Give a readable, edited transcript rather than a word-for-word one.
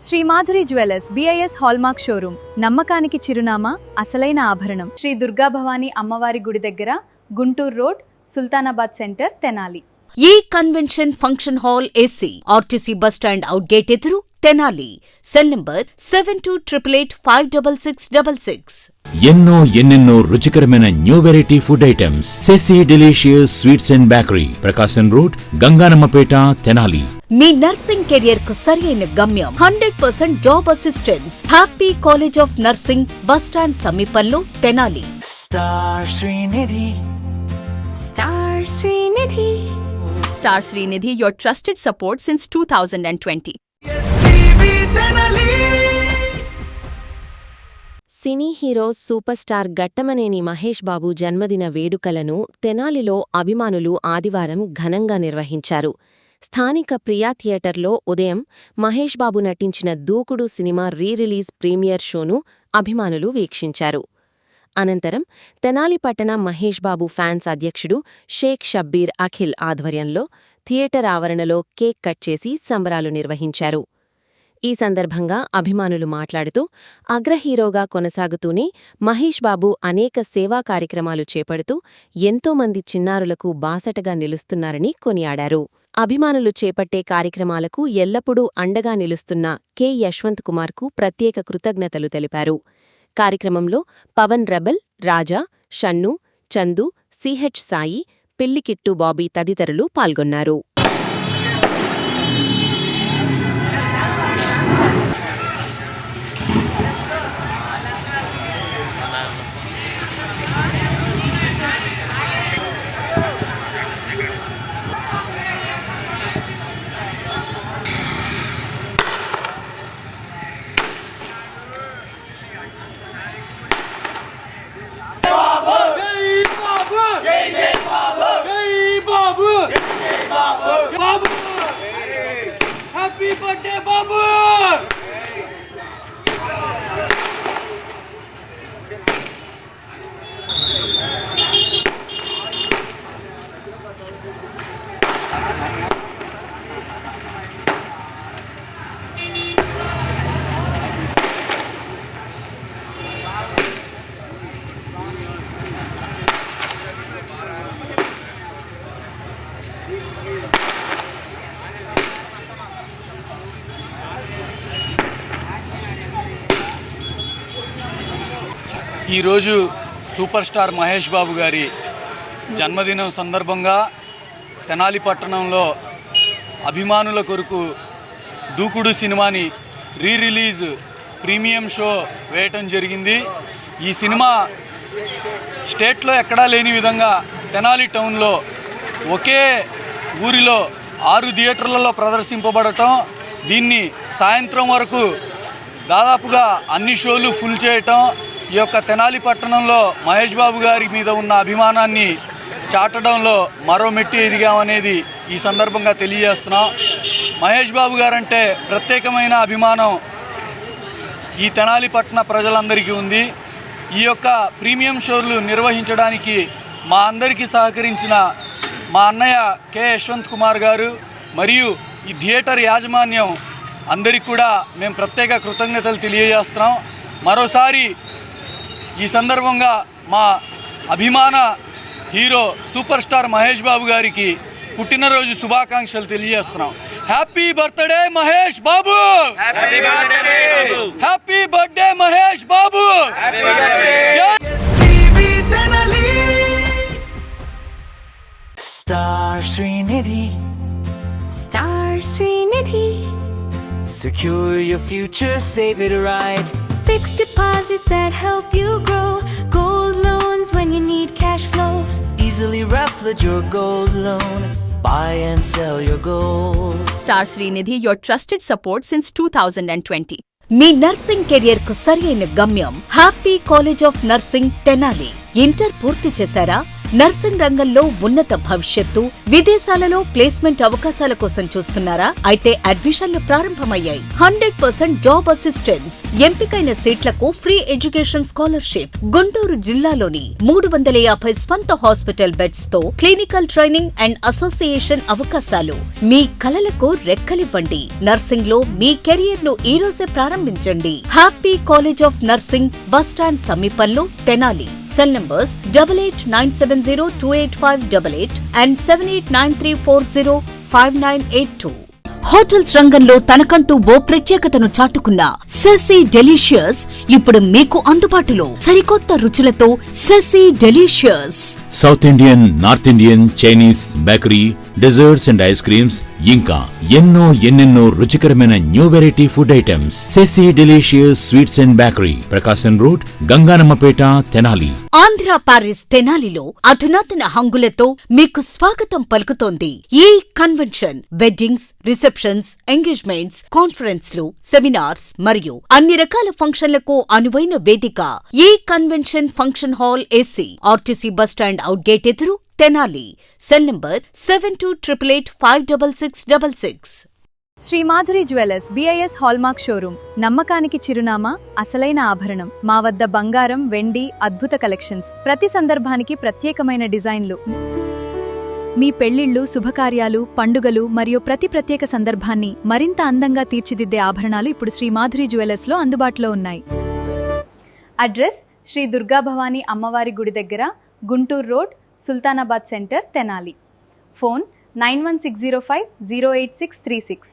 Shri Madhuri jewellers BIS hallmark showroom నమ్మకానికి చిరునామా అసలైన ఆభరణం శ్రీ దుర్గా భవానీ అమ్మవారి గుడి దగ్గర గుంటూరు రోడ్ సుల్తానాబాద్ సెంటర్ తెనాలి ఈ convention function hall AC RTC bus stand out gate ఎదురు తెనాలి సెల్ నంబర్ 7288856666 ఎన్నెన్నో రుచికరమైన న్యూ వెరైటీ ఫుడ్ ఐటమ్స్ సెసి delicious sweets and bakery Prakasam road Gangaanammapeta Tenali. మీ నర్సింగ్ కెరియర్ కు సరైన గమ్యం 100% job assistance happy college of nursing bus stand సమీపంలో Tenali. Star Srinidhi, your trusted support since 2020. Cine hero super star Ghattamaneni Mahesh బాబు జన్మదిన వేడుకలను తెనాలిలో అభిమానులు ఆదివారం ఘనంగా నిర్వహించారు. స్థానిక ప్రియా థియేటర్లో ఉదయం మహేష్ బాబు నటించిన దూకుడు సినిమా రీ-రిలీజ్ ప్రీమియర్ షోను అభిమానులు వీక్షించారు. అనంతరం తెనాలి పట్టణ మహేష్ బాబు ఫ్యాన్స్ అధ్యక్షుడు షేక్ షబ్బీర్ అఖిల్ ఆధ్వర్యంలో థియేటర్ ఆవరణలో కేక్ కట్ చేసి సంబరాలు నిర్వహించారు. ఈ సందర్భంగా అభిమానులు మాట్లాడుతూ అగ్రహీరోగా కొనసాగుతూనే మహేష్ బాబు అనేక సేవా కార్యక్రమాలు చేపడుతూ ఎంతోమంది చిన్నారులకు బాసటగా నిలుస్తున్నారని కొనియాడారు. అభిమానులు చేపట్టే కార్యక్రమాలకు ఎల్లప్పుడూ అండగా నిలుస్తున్న కె. యశ్వంత్ కుమార్కు ప్రత్యేక కృతజ్ఞతలు తెలిపారు. కార్యక్రమంలో పవన్ రెబల్, రాజా, షన్ను, చందు, CH సాయి, పిల్లికిట్టు బాబీ తదితరులు పాల్గొన్నారు. Happy birthday, Babu! ఈరోజు సూపర్ స్టార్ మహేష్ బాబు గారి జన్మదినం సందర్భంగా తెనాలి పట్టణంలో అభిమానుల కొరకు దూకుడు సినిమాని రీ-రిలీజ్ ప్రీమియం షో వేయటం జరిగింది. ఈ సినిమా స్టేట్లో ఎక్కడా లేని విధంగా తెనాలి టౌన్లో ఒకే ఊరిలో 6 థియేటర్లలో ప్రదర్శింపబడటం, దీన్ని సాయంత్రం వరకు దాదాపుగా అన్ని షోలు ఫుల్ చేయటం, ఈ యొక్క తెనాలి పట్టణంలో మహేష్ బాబు గారి మీద ఉన్న అభిమానాన్ని చాటడంలో మరో మెట్టి ఎదిగామనేది ఈ సందర్భంగా తెలియజేస్తున్నాం. మహేష్ బాబు గారంటే ప్రత్యేకమైన అభిమానం ఈ తెనాలి పట్టణ ప్రజలందరికీ ఉంది. ఈ యొక్క ప్రీమియం షోలు నిర్వహించడానికి మా అందరికీ సహకరించిన మా అన్నయ్య కె. యశ్వంత్ కుమార్ గారు మరియు ఈ థియేటర్ యాజమాన్యం అందరికీ కూడా మేము ప్రత్యేక కృతజ్ఞతలు తెలియజేస్తున్నాం. మరోసారి ఈ సందర్భంగా మా అభిమాన hero super star Mahesh Babu గారికి పుట్టినరోజు శుభాకాంక్షలు తెలియజేస్తున్నాం. Happy birthday Mahesh Babu! Happy birthday Mahesh Babu! Star Srinidhi, Star Srinidhi, secure your future, save it right. Fixed deposits that help you grow. Gold loans when you need cash flow. Easily replicate your gold loan. Buy and sell your gold. Star Srinidhi, your trusted support since 2020. Me nursing career కు సరైన గమ్యం happy college of nursing Tenali. Inter పూర్తి చేశారా? Nursing రంగంలో ఉన్నత భవిష్యత్తు, విదేశాలలో placement అవకాశాల కోసం చూస్తున్నారా? అయితే అడ్మిషన్లు ప్రారంభమయ్యాయి. 100% జాబ్ అసిస్టెన్స్, ఎంపికైన సీట్లకు ఫ్రీ ఎడ్యుకేషన్ స్కాలర్షిప్. గుంటూరు జిల్లాలోని 350 స్వంత హాస్పిటల్ బెడ్స్ తో క్లినికల్ ట్రైనింగ్ అండ్ అసోసియేషన్ అవకాశాలు. మీ కలలకు రెక్కలివ్వండి. నర్సింగ్ లో మీ కెరియర్ ను ఈ రోజే ప్రారంభించండి. Happy college of nursing, bus stand సమీపంలో, Tenali. Cell numbers 8897028588 and 7893405982. Hotels రంగంలో తనకంటూ ఓ ప్రత్యేకతను చాటుకున్న సెసీ డెలీషియస్ ఇప్పుడు మీకు అందుబాటులో. సరికొత్త రుచులతో సెసీ delicious. South Indian, north Indian, Chinese, bakery, desserts and ice creams, ఇంకా ఎన్నెన్నో రుచికరమైన న్యూ వెరైటీ ఫుడ్ ఐటమ్స్. సెసీ delicious sweets and bakery, Prakasam road, Gangaanammapeta, Tenali. Andhra Paris తెనాలిలో అధునాతన హంగులతో మీకు స్వాగతం పలుకుతోంది ఈ కన్వెన్షన్. వెడ్డింగ్స్, రిసెప్షన్స్, ఎంగేజ్మెంట్స్, కాన్ఫరెన్స్లు, సెమినార్స్ మరియు అన్ని రకాల ఫంక్షన్లకు అనువైన వేదిక. ఈ convention function hall AC, RTC bus stand out gate ఎదురు, Tenali. Cell number 7288566666. Shri Madhuri jewellers BIS hallmark showroom, నమ్మకానికి చిరునామా, అసలైన ఆభరణం. మా వద్ద బంగారం, వెండి, అద్భుత కలెక్షన్స్, ప్రతి సందర్భానికి ప్రత్యేకమైన డిజైన్లు. మీ పెళ్లిళ్లు, శుభకార్యాలు, పండుగలు మరియు ప్రతి ప్రత్యేక సందర్భాన్ని మరింత అందంగా తీర్చిదిద్దే ఆభరణాలు ఇప్పుడు శ్రీ మాధురి జ్యువెలర్స్ లో అందుబాటులో ఉన్నాయి. అడ్రస్ శ్రీ దుర్గా భవానీ అమ్మవారి గుడి దగ్గర, Guntur road, Sultanabad centre, Tenali. Phone 9160508636.